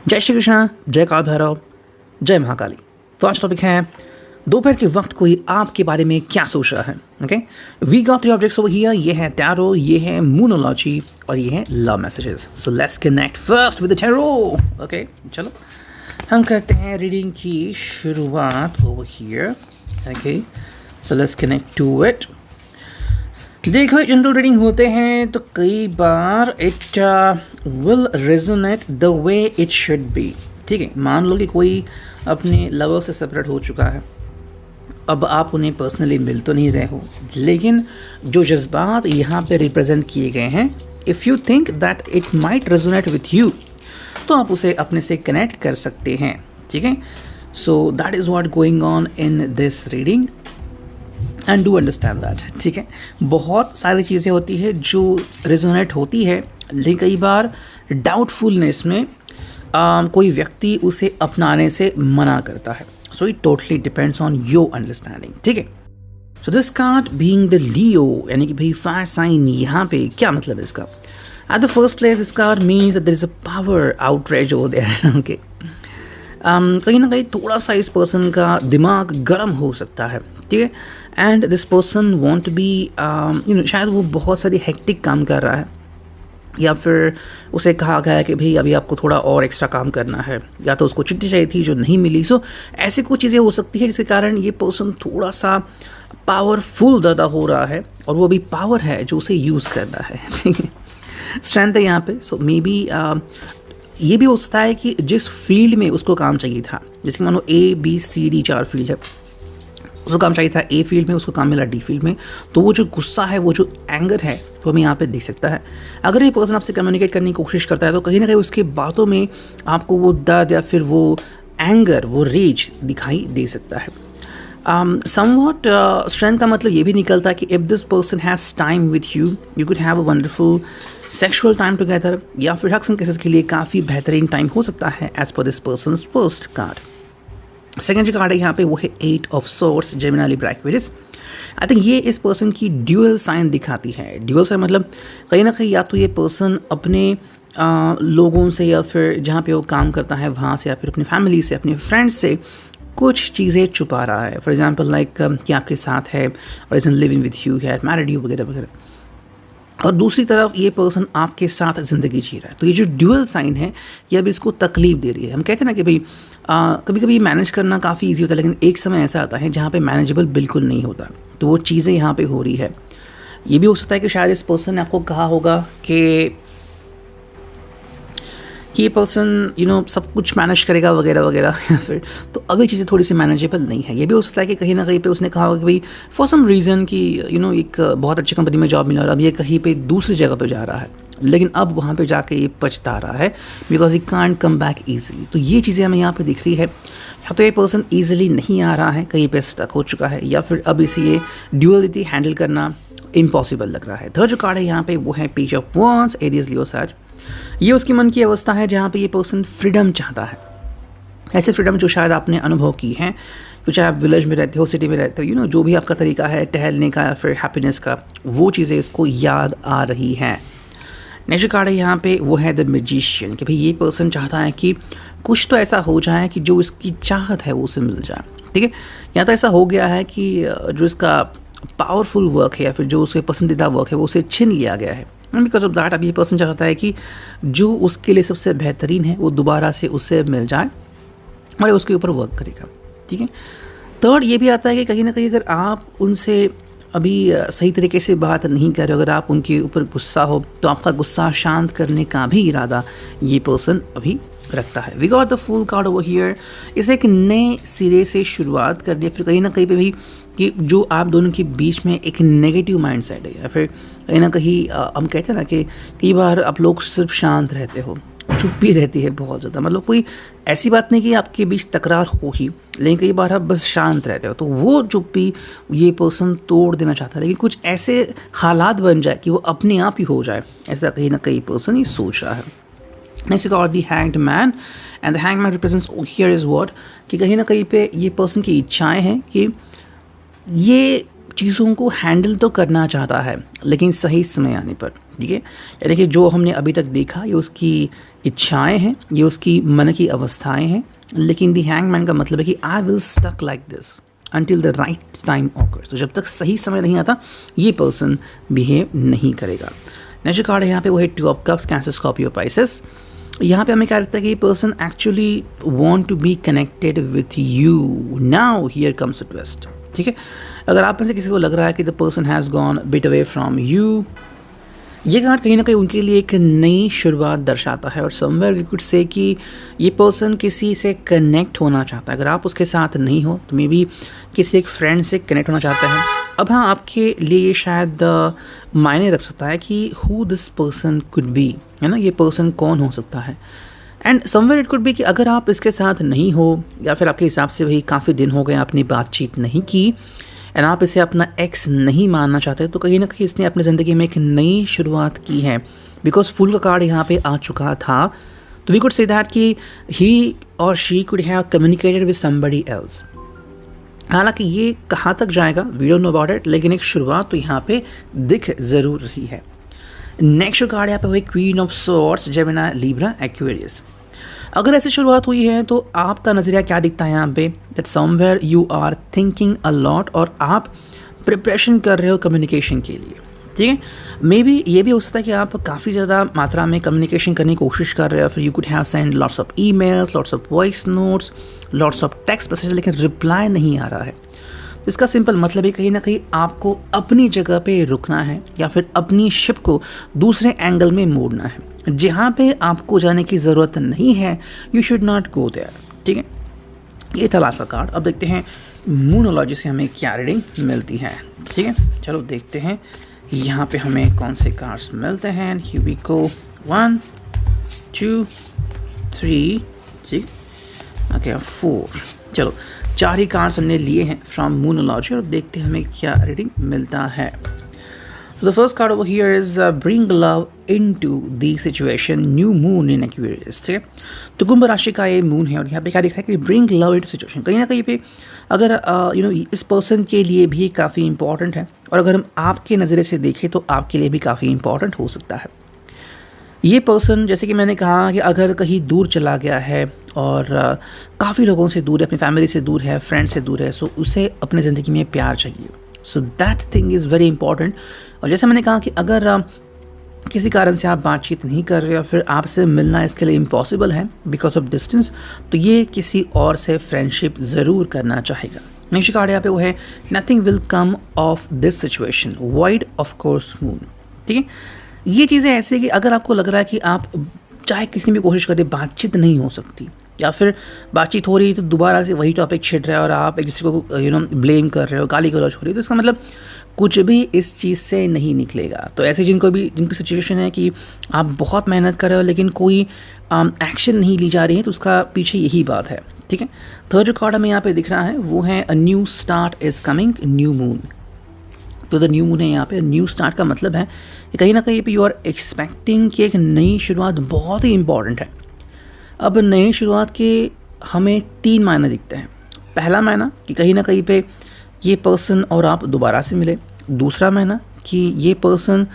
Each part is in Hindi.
जय श्री कृष्ण, जय काल भैरव, जय महाकाली। तो आज टॉपिक है दोपहर के वक्त कोई आपके बारे में क्या सोच रहा है। Okay, we got 3 objects over here. ये है टैरो, ये है मूनोलॉजी और ये है love messages. So let's connect first with the tarot. Okay, चलो हम करते हैं रीडिंग की शुरुआत over here. Okay, so let's connect to it. देखो, जनरल रीडिंग होते हैं तो कई बार it will resonate the way it should be. ठीक है, मान लो कि कोई अपने लवर से सेपरेट हो चुका है, अब आप उन्हें पर्सनली मिल तो नहीं रहे हो, लेकिन जो जज्बात यहाँ पे रिप्रेजेंट किए गए हैं, if you think that it might resonate with you, तो आप उसे अपने से कनेक्ट कर सकते हैं। ठीक है, so that is what going on in this reading and do understand that. ठीक है, बहुत सारी चीज़ें होती है जो रेजोनेट होती है, लेकिन कई बार डाउटफुलनेस में कोई व्यक्ति उसे अपनाने से मना करता है। So it totally depends on your understanding. ठीक है, so this card being the Leo, यानी कि भाई फायर साइन, यहाँ पे क्या मतलब है इसका? At the first place this card means that there is a power outrage over there. Okay, कहीं ना कहीं थोड़ा सा इस पर्सन का दिमाग गर्म हो सकता है। ठीक है, and this person won't be शायद वो बहुत सारी हेक्टिक काम कर रहा है, या फिर उसे कहा गया है कि भाई अभी आपको थोड़ा और एक्स्ट्रा काम करना है, या तो उसको छुट्टी चाहिए थी जो नहीं मिली। सो ऐसी कुछ चीज़ें हो सकती है जिसके कारण ये पर्सन थोड़ा सा पावरफुल ज़्यादा हो रहा है, और वो भी पावर है जो उसे यूज़ करना है। ठीक है, स्ट्रेंथ है यहाँ पे। सो मे बी ये भी हो सकता है कि जिस फील्ड में उसको काम चाहिए था, जैसे मानो ABCD 4 फील्ड है, उसको काम चाहिए था A फील्ड में, उसको काम मिला D फील्ड में, तो वो जो गुस्सा है, वो जो एंगर है, वो हमें यहाँ पे दिख सकता है। अगर ये पर्सन आपसे कम्युनिकेट करने की कोशिश करता है तो कहीं ना कहीं उसके बातों में आपको वो दर्द या फिर वो एंगर, वो रेज दिखाई दे सकता है। समवॉट स्ट्रेंथ का मतलब ये भी निकलता है कि if this person has time with you, you could have a wonderful sexual time together, या फिर हक्स एंड केसेस के लिए काफ़ी बेहतरीन टाइम हो सकता है as per this persons first card. Second जो कार्ड है यहाँ पे वो है 8 of swords, Gemini Libra Aquarius. I think ये इस पर्सन की ड्यूअल साइन दिखाती है। ड्यूअल साइन मतलब कहीं ना कहीं या तो ये पर्सन अपने लोगों से, या फिर जहाँ पे वो काम करता है वहाँ से, या फिर अपनी फैमिली से, अपने फ्रेंड्स से कुछ चीज़ें छुपा रहा है। फॉर एग्जाम्पल लाइक कि आपके साथ है और is in living with you, है मैरिड यू, वगैरह वगैरह, और दूसरी तरफ ये पर्सन आपके साथ ज़िंदगी जी रहा है। तो ये जो ड्यूअल साइन है, ये अब इसको तकलीफ दे रही है। हम कहते हैं ना कि भाई कभी कभी मैनेज करना काफ़ी ईजी होता है, लेकिन एक समय ऐसा आता है जहाँ पे मैनेजेबल बिल्कुल नहीं होता। तो वो चीज़ें यहाँ पे हो रही है। ये भी हो सकता है कि शायद इस पर्सन ने आपको कहा होगा कि ये पर्सन सब कुछ मैनेज करेगा वगैरह वगैरह, या फिर तो अभी चीज़ें थोड़ी सी मैनेजेबल नहीं है। ये भी हो सकता है कि कहीं ना कहीं पे उसने कहा होगा कि भाई फॉर सम रीज़न कि एक बहुत अच्छी कंपनी में जॉब मिला और अब ये कहीं पे दूसरी जगह पे जा रहा है, लेकिन अब वहाँ पे जाके ये पछता रहा है because he can't come back easily. तो ये चीज़ें हमें यहाँ पे दिख रही है। या तो ये पर्सन ईजिली नहीं आ रहा है, कहीं पे स्टक हो चुका है, या फिर अब इसे ये ड्यूअलिटी हैंडल करना इम्पॉसिबल लग रहा है। थर्ड जो कार्ड है यहाँ पे वो है पेज ऑफ वॉन्ड्स, एरियस लियो सैज। ये उसकी मन की अवस्था है जहाँ पे ये पर्सन फ्रीडम चाहता है। ऐसे फ्रीडम जो शायद आपने अनुभव की है, तो चाहे आप विलेज में रहते हो, सिटी में रहते हो, जो भी आपका तरीका है टहलने का या फिर हैप्पीनेस का, वो चीज़ें इसको याद आ रही हैं। नेक्स्ट कार्ड है यहाँ पे वो है द मैजिशियन, कि भाई ये पर्सन चाहता है कि कुछ तो ऐसा हो जाए कि जो इसकी चाहत है वो उसे मिल जाए। ठीक है, यहाँ तो ऐसा हो गया है कि जो इसका पावरफुल वर्क है या फिर जो उसके पसंदीदा वर्क है वो उसे छीन लिया गया है। बिकॉज ऑफ दैट अब ये पर्सन चाहता है कि जो उसके लिए सबसे बेहतरीन है वो दोबारा से उससे मिल जाए और उसके ऊपर वर्क करेगा। ठीक है, थर्ड ये भी आता है कि कहीं ना कहीं अगर आप उनसे अभी सही तरीके से बात नहीं कर रहे हो, अगर आप उनके ऊपर गुस्सा हो, तो आपका गुस्सा शांत करने का भी इरादा ये पर्सन अभी रखता है। We got the full card over here. इसे एक नए सिरे से शुरुआत करनी है, फिर कहीं ना कहीं पे भी कि जो आप दोनों के बीच में एक नेगेटिव माइंड सेट है, या फिर कहीं ना कहीं हम कहते हैं ना कि कई बार आप लोग सिर्फ शांत रहते हो, चुप्पी रहती है बहुत ज़्यादा। मतलब कोई ऐसी बात नहीं कि आपके बीच तकरार हो ही, लेकिन कई बार आप बस शांत रहते हो, तो वो चुप्पी ये पर्सन तोड़ देना चाहता है। लेकिन कुछ ऐसे हालात बन जाए कि वो अपने आप ही हो जाए, ऐसा कहीं ना कहीं पर्सन ही सोच रहा है। Next got the hanged man, and the hanged man represents here is what, कि कहीं ना कहीं पे ये पर्सन की इच्छाएं हैं कि ये चीज़ों को हैंडल तो करना चाहता है लेकिन सही समय आने पर, ठीक है। यानी कि जो हमने अभी तक देखा ये उसकी इच्छाएं हैं, ये उसकी मन की अवस्थाएं हैं, लेकिन दी हैंगमैन का मतलब है कि I will stuck like this until the right time occurs। तो जब तक सही समय नहीं आता ये पर्सन बिहेव नहीं करेगा। नेक्स्ट कार्ड है यहाँ पे वो है two of cups, cancer, Scorpio, Pisces. यहाँ पे हमें क्या लगता है कि ये person actually want to be connected with you. Now here comes a twist, ठीक है। अगर आप में से किसी को लग रहा है कि the person has gone bit away from you, ये कार्ड कहीं ना कहीं उनके लिए एक नई शुरुआत दर्शाता है और समवेयर वी कुड से कि ये पर्सन किसी से कनेक्ट होना चाहता है। अगर आप उसके साथ नहीं हो तो मे बी किसी एक फ्रेंड से कनेक्ट होना चाहता है। अब हाँ, आपके लिए ये शायद मायने रख सकता है कि who this person could be, है ना, ये पर्सन कौन हो सकता है। And somewhere it could be कि अगर आप इसके साथ नहीं हो या फिर आपके हिसाब से भाई काफ़ी दिन हो गए आपने बातचीत नहीं की एंड आप इसे अपना एक्स नहीं मानना चाहते, तो कहीं ना कहीं इसने अपनी ज़िंदगी में एक नई शुरुआत की है। बिकॉज फूल का कार्ड यहाँ पे आ चुका था, तो वी कुड से दैट कि ही और she could have communicated with somebody else. हालांकि ये कहाँ तक जाएगा we don't know about it, लेकिन एक शुरुआत तो यहाँ पे दिख ज़रूर रही है। नेक्स्ट कार्ड यहाँ पे हुई queen of swords, Gemini, Libra, Aquarius. अगर ऐसी शुरुआत हुई है तो आपका नज़रिया क्या दिखता है यहाँ पे, that somewhere you are thinking a lot और आप प्रिपरेशन कर रहे हो कम्युनिकेशन के लिए, ठीक है। मे बी ये भी हो सकता है कि आप काफ़ी ज़्यादा मात्रा में कम्युनिकेशन करने की कोशिश कर रहे हो, फिर you could have send lots of emails, lots of voice notes, lots of text message, लेकिन रिप्लाई नहीं आ रहा है। तो इसका सिंपल मतलब है कहीं ना कहीं आपको अपनी जगह पे रुकना है या फिर अपनी शिप को दूसरे एंगल में मोड़ना है। जहाँ पे आपको जाने की ज़रूरत नहीं है you should not go there, ठीक है। ये था लास्ट का कार्ड। अब देखते हैं मूनोलॉजी से हमें क्या रीडिंग मिलती है, ठीक है। चलो देखते हैं यहाँ पे हमें कौन से कार्ड्स मिलते हैं। हियर वी गो, 1 2 3, ठीक, ओके 4। चलो 4 ही कार्ड्स हमने लिए हैं फ्रॉम मूनोलॉजी और देखते हैं हमें क्या रीडिंग मिलता है। So the first card over here is bring love into the situation, new moon in Aquarius, ठीक है। तो कुंभ राशि का ये मून है और यहाँ पे क्या दिख रहा है कि bring love into situation, कहीं ना कहीं पे अगर इस पर्सन के लिए भी काफ़ी इंपॉर्टेंट है और अगर हम आपके नज़रिए से देखें तो आपके लिए भी काफ़ी इंपॉर्टेंट हो सकता है। ये पर्सन, जैसे कि मैंने कहा कि अगर कहीं दूर चला गया है और काफ़ी लोगों से दूर है, अपनी फैमिली से दूर है, फ्रेंड से दूर है, सो उसे अपनी ज़िंदगी में प्यार चाहिए। So that thing is very important. और जैसे मैंने कहा कि अगर किसी कारण से आप बातचीत नहीं कर रहे हो, फिर आपसे मिलना इसके लिए इम्पॉसिबल है बिकॉज ऑफ डिस्टेंस, तो ये किसी और से फ्रेंडशिप ज़रूर करना चाहेगा। नेक्स्ट कार्ड यहाँ पे वो है nothing will come of this situation, void of course moon, ठीक है। ये चीज़ें ऐसी है कि अगर आपको लग रहा है कि आप चाहे किसी भी कोशिश करें बातचीत नहीं हो सकती या फिर बातचीत हो रही है तो दोबारा से वही टॉपिक छिड़ रहा है और आप एक दूसरे को ब्लेम कर रहे हो, गाली गलौज हो रही है, तो इसका मतलब कुछ भी इस चीज़ से नहीं निकलेगा। तो ऐसे जिनकी सिचुएशन है कि आप बहुत मेहनत कर रहे हो लेकिन कोई एक्शन नहीं ली जा रही है, तो उसका पीछे यही बात है, ठीक है। थर्ड जो कार्ड हमें यहाँ पे दिख रहा है वो है a new start is coming, new moon. तो द न्यू मून है यहाँ पे। न्यू स्टार्ट का मतलब है कि कहीं ना कहीं पे यू आर एक्सपेक्टिंग कि एक नई शुरुआत बहुत ही इंपॉर्टेंट है। अब नई शुरुआत के हमें 3 मायने दिखते हैं। पहला मायना कि कहीं ना कहीं पे ये पर्सन और आप दोबारा से मिले। दूसरा मायना कि ये पर्सन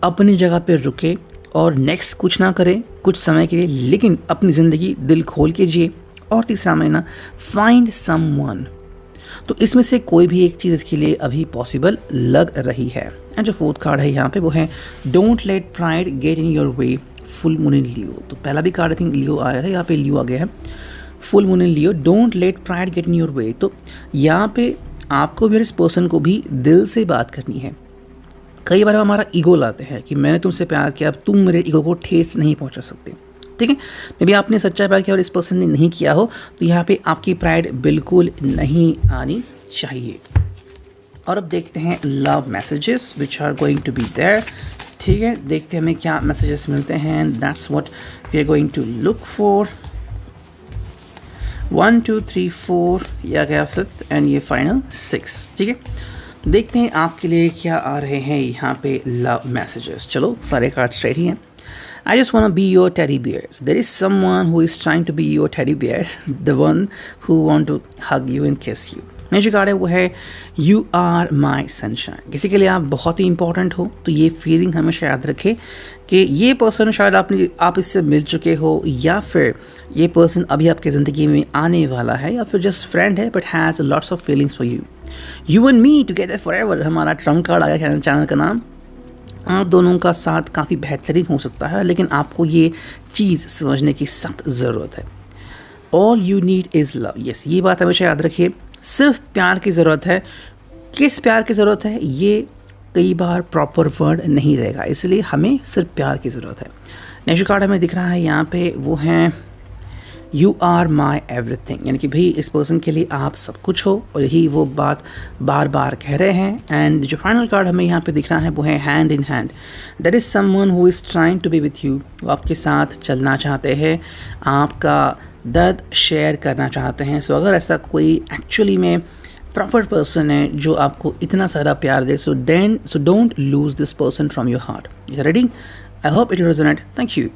अपनी जगह पे रुके और नेक्स्ट कुछ ना करे कुछ समय के लिए, लेकिन अपनी ज़िंदगी दिल खोल के जिए। और तीसरा मायना फाइंड समवन। तो इसमें से कोई भी एक चीज़ इसके लिए अभी पॉसिबल लग रही है। एंड जो फोर्थ कार्ड है यहाँ पे वो है don't let pride get in your way, full moon in Leo. तो पहला भी कार्ड आई थिंक लियो आया था, यहाँ पे लियो आ गया है, full moon in Leo, don't let pride get in your वे। तो यहाँ पे आपको भी और इस पर्सन को भी दिल से बात करनी है। कई बार हमारा ईगो लाते हैं कि मैंने तुमसे प्यार किया, अब तुम मेरे ईगो को ठेस नहीं पहुँचा सकते, ठीक है। मे बी आपने सच्चा प्यार किया और इस पर्सन ने नहीं किया हो, तो यहाँ पे आपकी प्राइड बिल्कुल नहीं आनी चाहिए। और अब देखते हैं love messages which are going to be there, ठीक है। देखते हैं हमें क्या मैसेजेस मिलते हैं। That's what we are going to look for. 1 2 3 4 या गया 5th एंड ये फाइनल 6, ठीक है। देखते हैं आपके लिए क्या आ रहे हैं यहाँ पे लव मैसेजेस। चलो सारे कार्ड स्ट्रेट ही हैं। I just want to be your teddy bear. So there is someone who is trying to be your teddy bear, the one who want to hug you and kiss you. Next जो कार्ड है वो है यू आर माई सनशाइन। किसी के लिए आप बहुत ही इंपॉर्टेंट हो, तो ये फीलिंग हमेशा याद रखें कि ये पर्सन शायद आप इससे मिल चुके हो, या फिर ये पर्सन अभी आपकी ज़िंदगी में आने वाला है, या फिर जस्ट फ्रेंड है but has lots of feelings for you. You and me together forever हमारा ट्रम्प कार्ड आ गया चैनल का नाम। आप दोनों का साथ काफ़ी बेहतरीन हो सकता है, लेकिन आपको ये चीज़ समझने की सख्त ज़रूरत है। All you need is love. Yes, ये बात हमेशा याद रखिए, सिर्फ प्यार की ज़रूरत है। किस प्यार की ज़रूरत है, ये कई बार प्रॉपर वर्ड नहीं रहेगा, इसलिए हमें सिर्फ प्यार की ज़रूरत है। नेक्स्ट कार्ड हमें दिख रहा है यहाँ पे, वो हैं यू आर माई एवरीथिंग, यानी कि भाई इस पर्सन के लिए आप सब कुछ हो, और यही वो बात बार बार कह रहे हैं। एंड जो फाइनल कार्ड हमें यहाँ पे दिख रहा है वो है hand in hand. That is someone who is trying to be with you. वो आपके साथ चलना चाहते हैं, आपका दर्द शेयर करना चाहते हैं। सो अगर ऐसा कोई एक्चुअली में प्रॉपर पर्सन है जो आपको इतना सारा प्यार दे, so don't lose this person from your heart. Ready? I hope it resonate. Thank you.